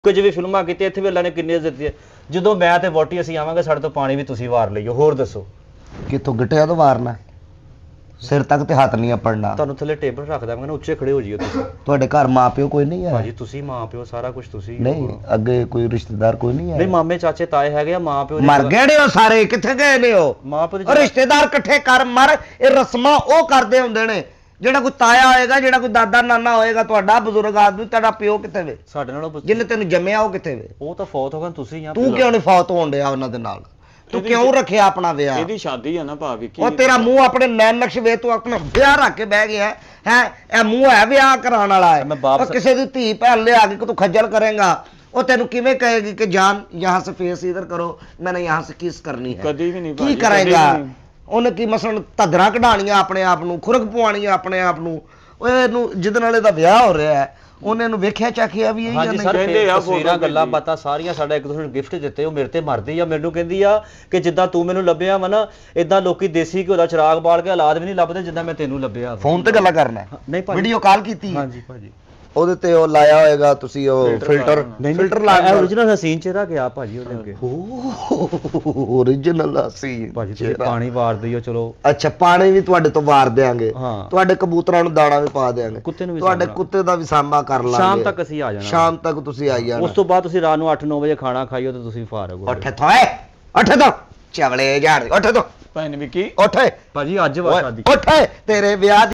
ਕੁਝ ਵੀ ਫਿਲਮਾਂ ਕੀਤੀਆਂ ਇੱਥੇ ਵੀ ਅੱਲਾ ਨੇ ਕਿੰਨੀ ਇੱਜ਼ਤ ਦਿੱਤੀ ਹੈ। ਜਦੋਂ ਮੈਂ ਤੇ ਵੋਟੀ ਅਸੀਂ ਆਵਾਂਗੇ ਸਾਡੇ ਤੋਂ ਪਾਣੀ ਵੀ ਤੁਸੀਂ ਵਾਰ ਲਈਓ। ਹੋਰ ਦੱਸੋ ਕਿੱਥੋਂ ਗਿੱਟਿਆਂ ਤੋਂ ਵਾਰਨਾ? ਸਿਰ ਤੱਕ ਤੇ ਹੱਥ ਨਹੀਂ ਆਪੜਨਾ। ਤੁਹਾਨੂੰ ਥੱਲੇ ਟੇਬਲ ਰੱਖ ਦਾਂਗਾ ਨਾ, ਉੱਚੇ ਖੜੇ ਹੋ ਜਿਓ ਤੁਸੀਂ। ਤੁਹਾਡੇ ਘਰ ਮਾਂ ਪਿਓ ਕੋਈ ਨਹੀਂ ਹੈ? ਭਾਜੀ ਤੁਸੀਂ ਮਾਂ ਪਿਓ ਸਾਰਾ ਕੁਝ ਤੁਸੀਂ। ਨਹੀਂ ਅੱਗੇ ਕੋਈ ਰਿਸ਼ਤੇਦਾਰ ਕੋਈ ਨਹੀਂ ਹੈ? ਨਹੀਂ ਮਾਮੇ ਚਾਚੇ ਤਾਏ ਹੈਗੇ ਆ, ਮਾਂ ਪਿਓ ਮਰ ਗਏ ਨੇ ਉਹ ਸਾਰੇ, ਕਿੱਥੇ ਗਏ ਨੇ ਉਹ? ਮਾਂ ਪਿਓ ਉਹ ਰਿਸ਼ਤੇਦਾਰ ਇਕੱਠੇ ਕਰ ਮਰ। ਇਹ ਰਸਮਾਂ ਉਹ ਕਰਦੇ ਹੁੰਦੇ ਨੇ। ਜਿਹੜਾ ਕੋਈ ਤਾਇਆ ਹੋਏਗਾ, ਜਿਹੜਾ ਕੋਈ ਦਾਦਾ ਨਾਨਾ ਹੋਏਗਾ, ਤੁਹਾਡਾ ਬਜ਼ੁਰਗ ਆਦਮੀ, ਤੁਹਾਡਾ ਪਿਓ ਕਿੱਥੇ ਵੇ? ਸਾਡੇ ਨਾਲੋਂ ਜਿਹਨੇ ਤੈਨੂੰ ਜੰਮਿਆ ਉਹ ਕਿੱਥੇ ਵੇ? ਉਹ ਤਾਂ ਫੌਤ ਹੋ ਗਏ, ਤੁਸੀਂ ਆ। ਤੂੰ ਕਿਉਂ ਨਹੀਂ ਫੌਤ ਹੋਣ ਡਿਆ ਉਹਨਾਂ ਦੇ ਨਾਲ? ਤੂੰ ਕਿਉਂ ਰੱਖਿਆ ਆਪਣਾ ਵਿਆਹ? ਇਹਦੀ ਸ਼ਾਦੀ ਆ ਨਾ ਭਾਵੇਂ ਕੀ ਉਹ ਤੇਰਾ ਮੂੰਹ ਆਪਣੇ ਨੈਣ ਨਕਸ਼ ਵੇ, ਤੂੰ ਆਪਣਾ ਵਿਆਹ ਰੱਖ ਕੇ ਬਹਿ ਗਿਆ ਹੈ। ਇਹ ਮੂੰਹ ਹੈ ਵਿਆਹ ਕਰਾਉਣ ਵਾਲਾ ਹੈ? ਉਹ ਕਿਸੇ ਦੀ ਧੀ ਭੈਣ ਲਿਆ ਕੇ ਤੂੰ ਖੱਜਲ ਕਰੇਗਾ, ਉਹ ਤੈਨੂੰ ਕਿਵੇਂ ਕਹੇਗੀ ਕਿ ਜਾਨ यहाँ से फेस इधर करो, मैंने यहाँ से किस करनी है? ਕਦੀ ਵੀ ਨਹੀਂ ਕੀ ਕਰੇਗਾ ਉਹਨੇ? ਕੀ ਮਸਲਨ ਧੱਦਰਾਂ ਕਢਾਣੀਆਂ ਆਪਣੇ ਆਪ ਨੂੰ, ਖੁਰਕ ਪਵਾਉਣੀਆਂ ਆਪਣੇ ਆਪ ਨੂੰ। ਓਏ ਇਹਨੂੰ ਜਿਹਦੇ ਨਾਲ ਇਹਦਾ ਵਿਆਹ ਹੋ ਰਿਹਾ ਹੈ ਉਹਨੇ ਇਹਨੂੰ ਵੇਖਿਆ ਚਾਖਿਆ ਵੀ ਇਹ ਜਾਂ ਹਾਂਜੀ ਨਹੀਂ? ਸਰ ਕਹਿੰਦੇ ਆ ਤਸਵੀਰਾਂ ਗੱਲਾਂ ਬਾਤਾਂ ਸਾਰੀਆਂ ਸਾਡਾ ਇੱਕ ਦੂਸਰੇ ਨੂੰ ਗਿਫਟ ਦਿੱਤੇ। ਉਹ ਮੇਰੇ ਤੇ ਮਰਦੀ ਆ, ਮੈਨੂੰ ਕਹਿੰਦੀ ਆ ਕਿ ਜਿੱਦਾਂ ਤੂੰ ਮੈਨੂੰ ਲੱਭਿਆ ਵਾ ਨਾ, ਇਦਾਂ ਲੋਕੀ ਦੇਸੀ ਘਿਓ ਦਾ ਚਿਰਾਗ ਬਾਲ ਕੇ ਔਲਾਦ ਵੀ ਨਹੀਂ ਲੱਭਦੇ ਜਿੱਦਾਂ ਮੈਂ ਤੈਨੂੰ ਲੱਭਿਆ। ਫੋਨ ਤੇ ਗੱਲਾਂ ਕਰਨਾ? ਨਹੀਂ ਭਾਜੀ, ਵੀਡੀਓ ਕਾਲ ਕੀਤੀ? ਹਾਂਜੀ ਭਾਜੀ। ਉਹਦੇ ਤੇ ਉਹ ਲਾਇਆ ਹੋਏਗਾ ਤੁਸੀਂ ਉਹ ਫਿਲਟਰ ਲਾ ਕੇ? origignal ਹਸੀਨ ਚਿਹਰਾ ਗਿਆ ਭਾਜੀ ਉਹਦੇ ਅੱਗੇ। ਓਰੀਜਨਲ ਅਸੀਂ ਭਾਜੀ ਤੁਸੀਂ ਪਾਣੀ ਵਾਰ ਦਿਓ ਚਲੋ। ਅੱਛਾ ਪਾਣੀ ਵੀ ਤੁਹਾਡੇ ਤੋਂ ਵਾਰ ਦੇਾਂਗੇ, ਹਾਂ। ਤੁਹਾਡੇ ਕਬੂਤਰਾਂ ਨੂੰ ਦਾਣਾ ਵੀ ਪਾ ਦੇਾਂਗੇ, ਕੁੱਤੇ ਨੂੰ ਵੀ ਤੁਹਾਡੇ ਕੁੱਤੇ ਦਾ ਵੀ ਸਾਂਭਾ ਕਰ ਲਾਂਗੇ। ਸ਼ਾਮ ਤੱਕ ਅਸੀਂ ਆ ਜਾਣਾ। ਸ਼ਾਮ ਤੱਕ ਤੁਸੀਂ ਆਈ ਜਾਣਾ। ਉਸ ਤੋਂ ਬਾਅਦ ਤੁਸੀਂ ਰਾਤ ਨੂੰ 8-9 ਵਜੇ ਖਾਣਾ ਖਾਈਓ ਤੇ ਤੁਸੀਂ ਫਾਰਗ ਹੋ। ਉੱਠ ਥੋਏ, ਉੱਠ ਦੋ ਚਵਲੇ ਝਾੜ, ਉੱਠ ਦੋ ਭੈਣ ਵੀ ਕੀ ਉੱਠ ਭਾਜੀ ਅੱਜ ਵਾ ਸ਼ਾਦੀ। ਉੱਠ ਤੇਰੇ ਵਿਆਹ